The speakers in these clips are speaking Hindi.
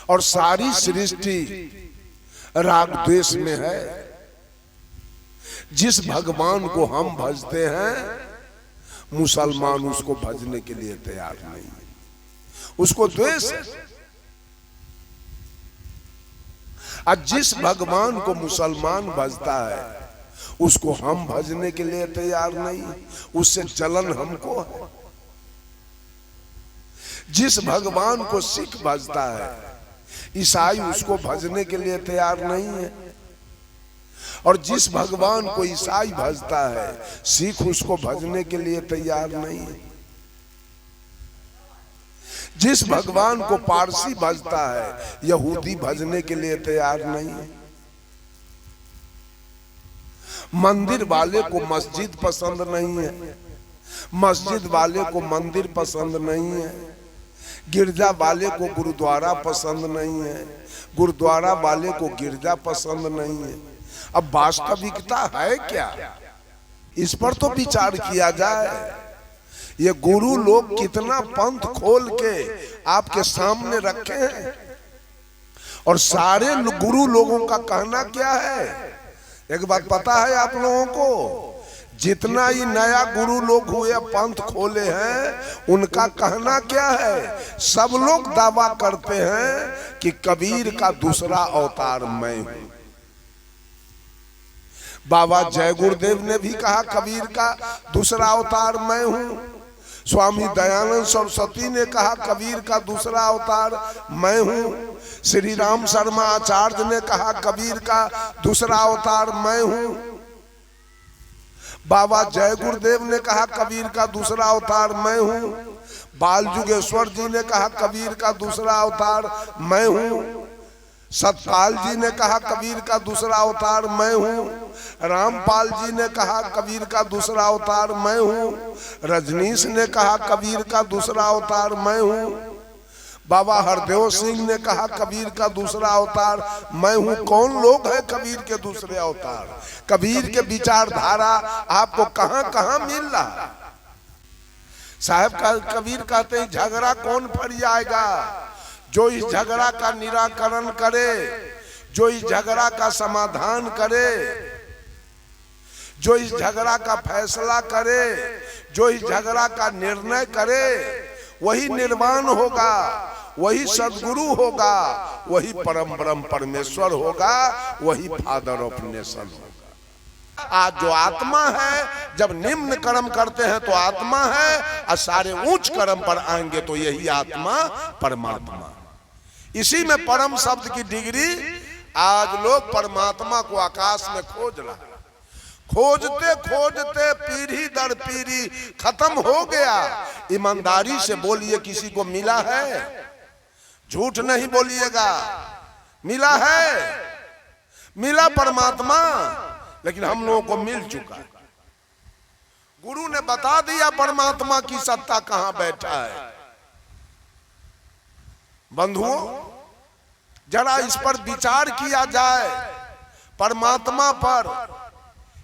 और सारी सृष्टि राग द्वेष में है। जिस भगवान को हम भजते हैं मुसलमान उसको भजने के लिए तैयार नहीं है, उसको द्वेष है। और जिस भगवान को मुसलमान भजता है उसको हम भजने के लिए तैयार नहीं, उससे जलन हमको है। जिस भगवान को सिख भजता है ईसाई उसको भजने के लिए तैयार नहीं है, और जिस भगवान को ईसाई भजता है सिख उसको भजने के लिए तैयार नहीं है। जिस भगवान को पारसी भजता है यहूदी भजने के लिए तैयार नहीं है। मंदिर वाले को मस्जिद पसंद नहीं है, मस्जिद वाले को मंदिर पसंद नहीं है, गिरजा वाले को गुरुद्वारा पसंद नहीं है, गुरुद्वारा वाले को गिरजा पसंद नहीं है। अब वास्तविकता है क्या, इस पर तो विचार किया जाए। ये गुरु लोग कितना पंथ खोल के आपके सामने रखे हैं, और सारे गुरु लोगों का कहना क्या है। एक बात पता है आप लोगों को, जितना ही नया गुरु लोग हुए पंथ खोले हैं उनका कहना क्या है। सब लोग दावा करते हैं कि कबीर का दूसरा अवतार मैं हूं। बाबा जय गुरुदेव ने भी कहा कबीर का दूसरा अवतार मैं हूं। स्वामी दयानंद सरस्वती ने कहा कबीर का दूसरा अवतार मैं हूं। श्री राम शर्मा आचार्य ने कहा कबीर का दूसरा अवतार मैं हूं। बाबा जय गुरुदेव ने कहा कबीर का दूसरा अवतार मैं हूं। बाल जुगेश्वर जी ने कहा कबीर का दूसरा अवतार मैं हूं। सतपाल जी ने कहा कबीर का दूसरा अवतार मैं हूं। रामपाल जी ने कहा कबीर का दूसरा अवतार मैं हूं। रजनीश ने कहा कबीर का दूसरा अवतार मैं हूं। बाबा हरदेव सिंह ने कहा कबीर का दूसरा अवतार मैं हूं। कौन लोग हैं कबीर के दूसरे अवतार? कबीर के विचारधारा आपको कहां कहां मिल रहा? साहब का कबीर कहते हैं झगड़ा कौन फरियाएगा? जो इस झगड़ा का निराकरण करे, जो इस झगड़ा का समाधान करे, जो इस झगड़ा का फैसला करे, जो इस झगड़ा का निर्णय करे, वही निर्वाण होगा, वही सदगुरु होगा, वही परम ब्रह्म परमेश्वर होगा, वही फादर ऑफ नेशन होगा। आज जो आत्मा है जब निम्न कर्म करते हैं तो आत्मा है, और सारे उच्च कर्म पर आएंगे तो यही आत्मा परमात्मा। इसी में परम शब्द की डिग्री। आज लोग परमात्मा को आकाश में खोज रहा है, खोजते खोजते पीढ़ी दर पीढ़ी खत्म हो गया। ईमानदारी से बोलिए किसी को मिला है? झूठ नहीं बोलिएगा, मिला है, मिला परमात्मा, लेकिन हम लोगों को मिल चुका है। गुरु ने बता दिया परमात्मा की सत्ता कहां बैठा है। बंधुओं जरा इस पर विचार किया जाए, परमात्मा पर।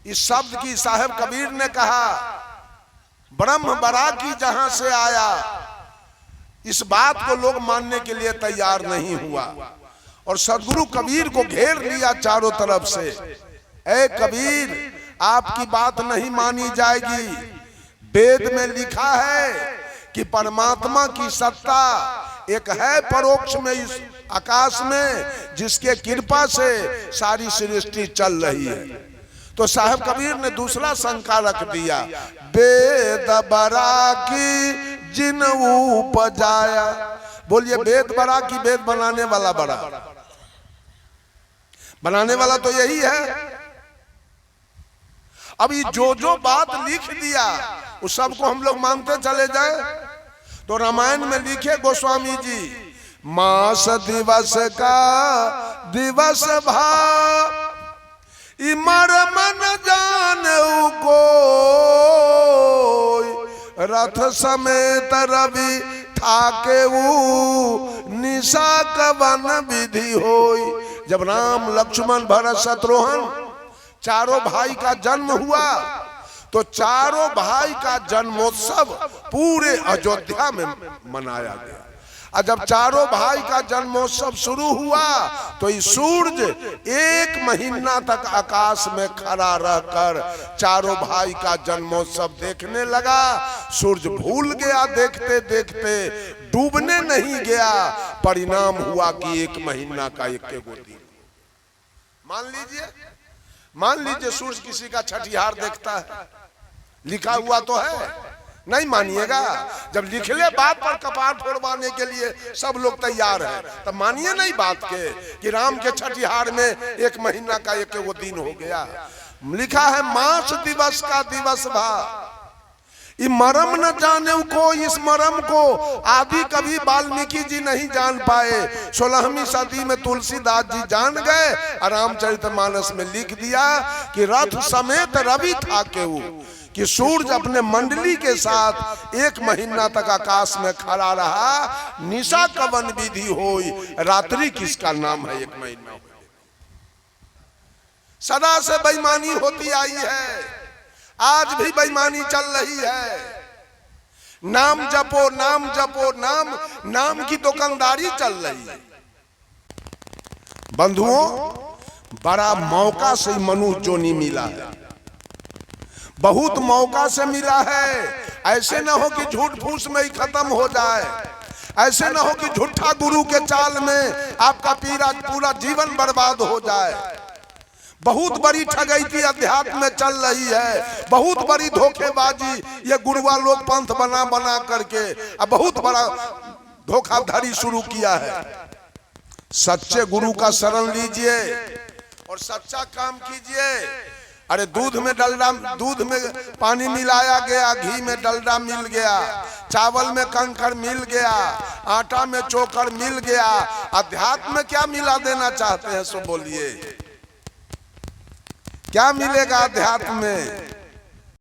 इस शब्द की साहब कबीर ने कहा ब्रह्म बरा की जहां से आया, इस बात को लोग मानने के लिए तैयार नहीं हुआ, और सदगुरु कबीर को घेर लिया चारों तरफ से। ए कबीर, आपकी बात नहीं मानी जाएगी। वेद में लिखा है कि परमात्मा की सत्ता एक है परोक्ष में इस आकाश में, जिसके कृपा से सारी सृष्टि चल रही है। तो साहब कबीर ने दूसरा शंका रख दिया, वेद बरा की जिन उपजाया। बोलिए वेद बरा की वेद बनाने वाला बड़ा? बनाने वाला तो यही है। अभी जो बात लिख दिया उस सब को हम लोग मानते चले जाए तो रामायण में लिखे गोस्वामी जी, मास दिवस का दिवस भा इमर मन जान को, रथ समेत रवि ठाके निशा कवन विधि होई। जब राम लक्ष्मण भरत शत्रुघ्न चारों भाई का जन्म हुआ तो चारों भाई का जन्मोत्सव पूरे अयोध्या में मनाया गया। और जब चारों भाई का जन्मोत्सव शुरू हुआ तो ये सूरज 1 महीना तक आकाश में खड़ा रहकर चारों भाई का जन्मोत्सव देखने लगा। सूरज भूल गया, देखते देखते डूबने नहीं गया। परिणाम हुआ कि 1 महीना का एक दिन। मान लीजिए सूरज किसी का छठिहार देखता है, लिखा हुआ तो है, नहीं मानिएगा। जब लिखले बात पर कपार फोड़वाने के लिए सब लोग तैयार है, तब मानिए नहीं बात के कि राम के छठिहार में 1 महीना का एक दिन हो गया। लिखा है मास दिवस का दिवस भा, ये मरम न जाने को, इस मरम को आदि कभी वाल्मीकि जी नहीं जान पाए, 16वीं सदी में तुलसीदास जी जान गए। रामचरितमानस में लिख दिया कि रथ समेत रवि था केहू, कि सूरज अपने मंडली के साथ 1 महीना तक आकाश में खड़ा रहा। निशा कवन विधि होई, रात्रि किसका नाम है 1 महीना। सदा से बेईमानी होती आई है, आज भी बेईमानी चल रही है। नाम जपो, नाम जपो, नाम की दुकानदारी चल रही है। बंधुओं, बड़ा मौका से मनुष्य जो नहीं मिला है, बहुत मौका से मिला है। ऐसे ना हो कि झूठ फूस में ही खत्म हो जाए, ऐसे ना हो कि झूठा गुरु के चाल में आपका पूरा जीवन बर्बाद हो जाए। बहुत बड़ी ठगैती अध्यात्म में चल रही है, बहुत बड़ी धोखेबाजी ये गुरुआ लोग पंथ बना बना करके अब बहुत बड़ा धोखाधड़ी शुरू किया है। सच्चे गुरु का शरण लीजिए और सच्चा काम कीजिए। अरे दूध में पानी मिलाया गया, घी में डलडा मिल गया, चावल में कंकड़ मिल गया, आटा में चोकर मिल गया। अध्यात्म में क्या मिला देना चाहते हैं सो बोलिए, क्या मिलेगा अध्यात्म में?